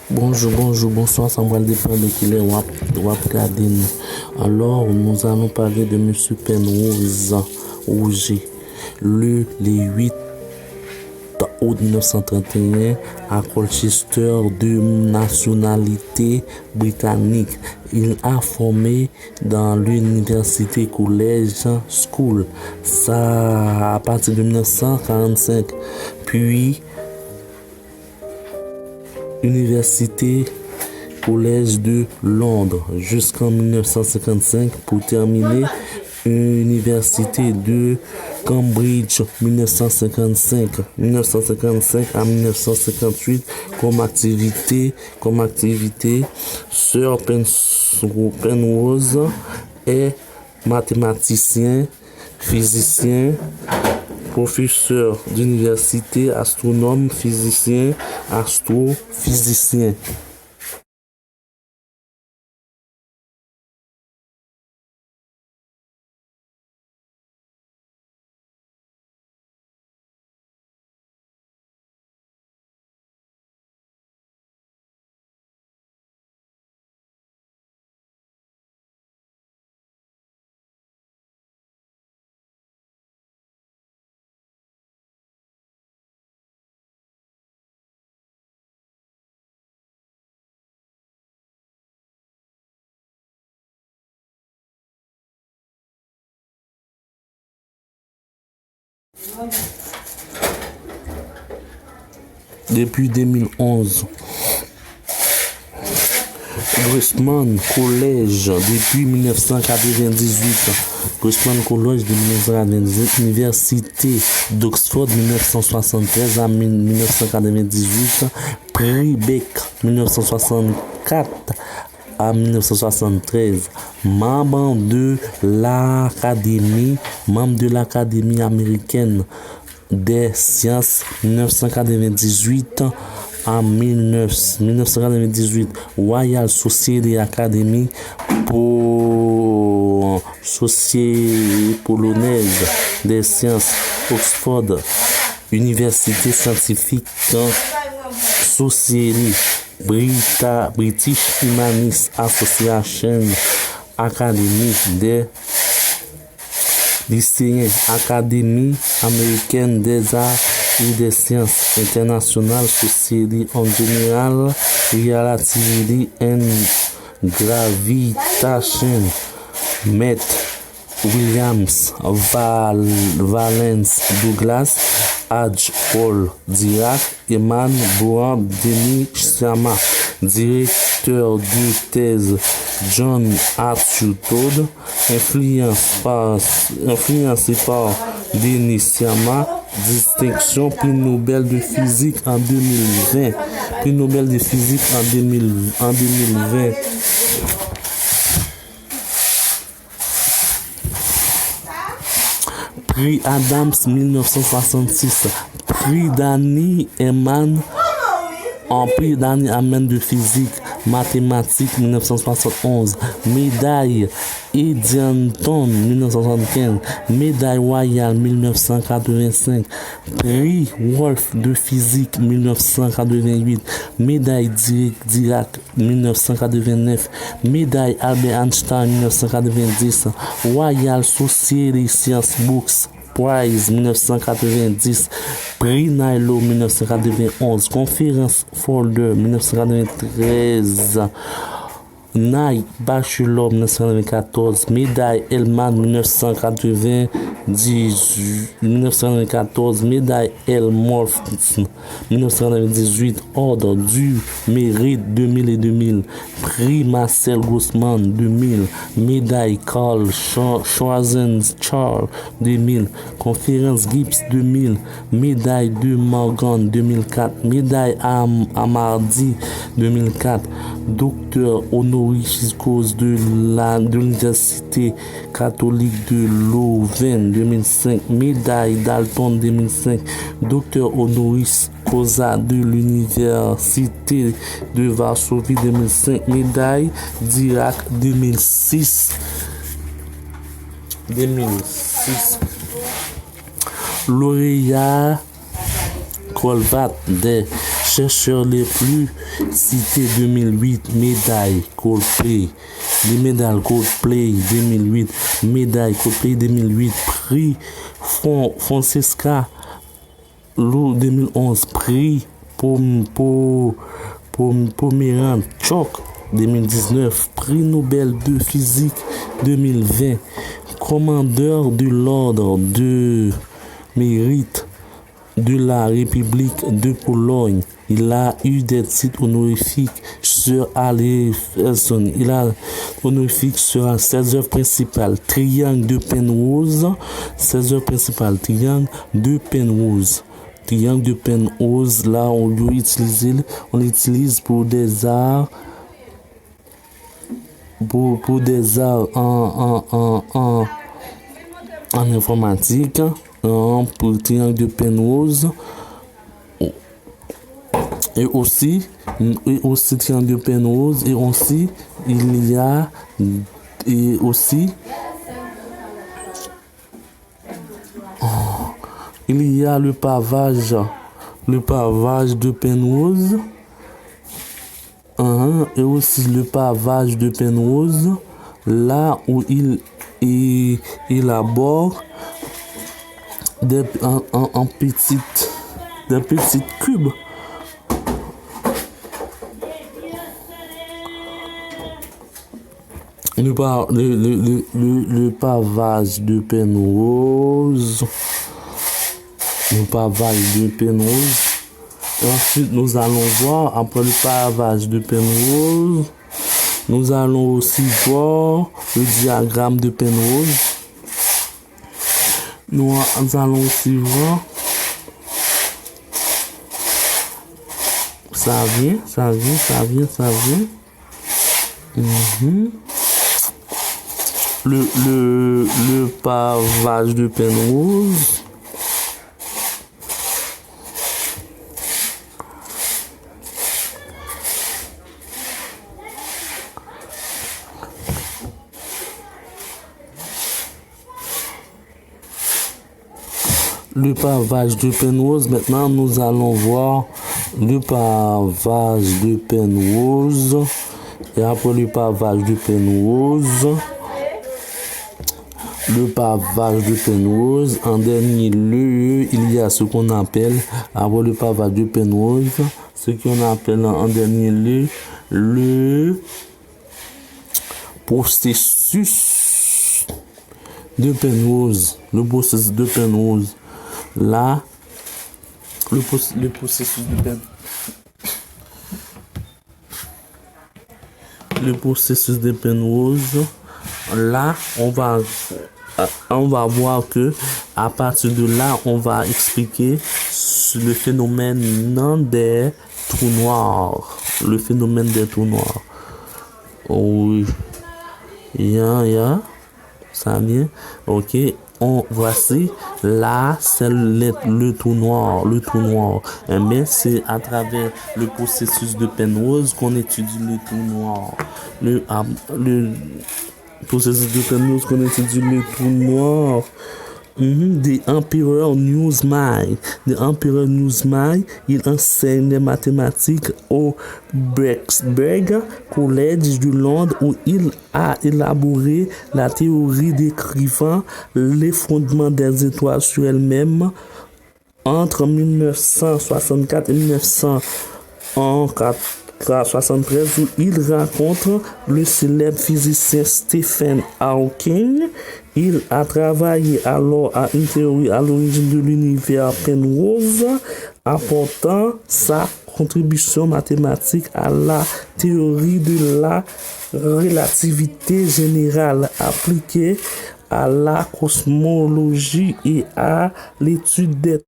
Bonjour, bonsoir, ça va dépendre de qui est wap regarder nous. Alors, nous allons parler de Monsieur Penrose Roger. Les 8 août 1931 à Colchester, de nationalité britannique. Il a formé dans l'université College School, ça à partir de 1945, puis Université Collège de Londres jusqu'en 1955 pour terminer Université de Cambridge 1955 à 1958 comme activité. Sir Penrose est mathématicien, physicien, professeur d'université, astronome, physicien, astrophysicien. Depuis 2011, Grossman College depuis 1998, Grossman College de 1998, Université d'Oxford 1973 à 1998, Prix Beck 1964 à 1973, membre de l'Académie américaine des sciences 1998 à 1998, Royal Society Academy pour Société polonaise des sciences, Oxford, Université scientifique, Société British Humanist Association, Académie des lycéens, Académie américaine des arts et des sciences internationales, Society on General Relativity and Gravitation, Met Williams, Valence Douglas, Hadj Paul Dirac, Eman Boab, Denis Chama, directeur de thèse John Arthur Todd, influencé par Denis Chama, distinction prix Nobel de physique en 2020, prix Nobel de physique en 2020. Prix Adams 1966, prix Danny Eman en prix Danny Eman de physique mathématique 1971, médaille Eddington 1975, médaille royale 1985, prix Wolf de physique 1988, médaille Dirac 1989, médaille Albert Einstein 1990, Royal Society Science Books Prize 1990, prix Nilo 1991, conférence Folder 1993, Knight Bachelor 1994, médaille Hellman 1994, médaille Helmholtz 1998, ordre du mérite 2000 et 2000, prix Marcel Grossman 2000, médaille Carl Schwarzenegger 2000, conférence Gibbs 2000, médaille de Morgan 2004, médaille Amardi 2004, docteur honoris causa de l'Université catholique de Louvain 2005, médaille Dalton 2005, docteur honoris causa de l'Université de Varsovie 2005, médaille Dirac 2006. Lauréat Colvat des chercheurs les plus cités 2008, médaille Coldplay. Les médailles Coldplay 2008, médaille Coldplay 2008, prix Francesca Lou 2011, prix Pomerantz Choc 2019, prix Nobel de physique 2020, commandeur de l'ordre de mérite de la République de Pologne. Il a eu des titres honorifiques sur Allison. Il a honorifique sur 16 œuvres principales. Triangle de Penrose. 16 œuvres principales. Triangle de Penrose. Triangle de Penrose. Là, on l'utilise pour des arts. Pour des arts en informatique. Pour le triangle de Penrose. Et aussi triangle de Penrose. Et aussi, il y a le pavage de Penrose. Et aussi le pavage de Penrose, là où il élabore des petites cubes. Le pavage de Penrose. Le pavage de Penrose. Ensuite, nous allons voir, après le pavage de Penrose, nous allons aussi voir le diagramme de Penrose. Nous allons aussi voir. Ça vient. Le pavage de Penrose. Le pavage de Penrose. Maintenant, nous allons voir le pavage de Penrose. Et après le pavage de Penrose, en dernier lieu, il y a ce qu'on appelle, après le pavage de Penrose, ce qu'on appelle en dernier lieu le processus de Penrose. Le processus de Penrose. Là, le processus de Penrose. Le processus de Penrose. Là, on va voir que à partir de là, on va expliquer le phénomène des trous noirs. Le phénomène des trous noirs. Oui. Ça vient. Ok. Voici. Là, c'est le trou noir. Mais c'est à travers le processus de Penrose qu'on étudie le trou noir. Le processus de Penrose qu'on étudie le trou noir. The Emperor Newsmy. Il enseigne les mathématiques au Birkbeck College de Londres où il a élaboré la théorie décrivant les fondements des étoiles sur elles-mêmes entre 1964 et 1973 où il rencontre le célèbre physicien Stephen Hawking. Il a travaillé alors à une théorie à l'origine de l'univers Penrose, apportant sa contribution mathématique à la théorie de la relativité générale appliquée à la cosmologie et à l'étude des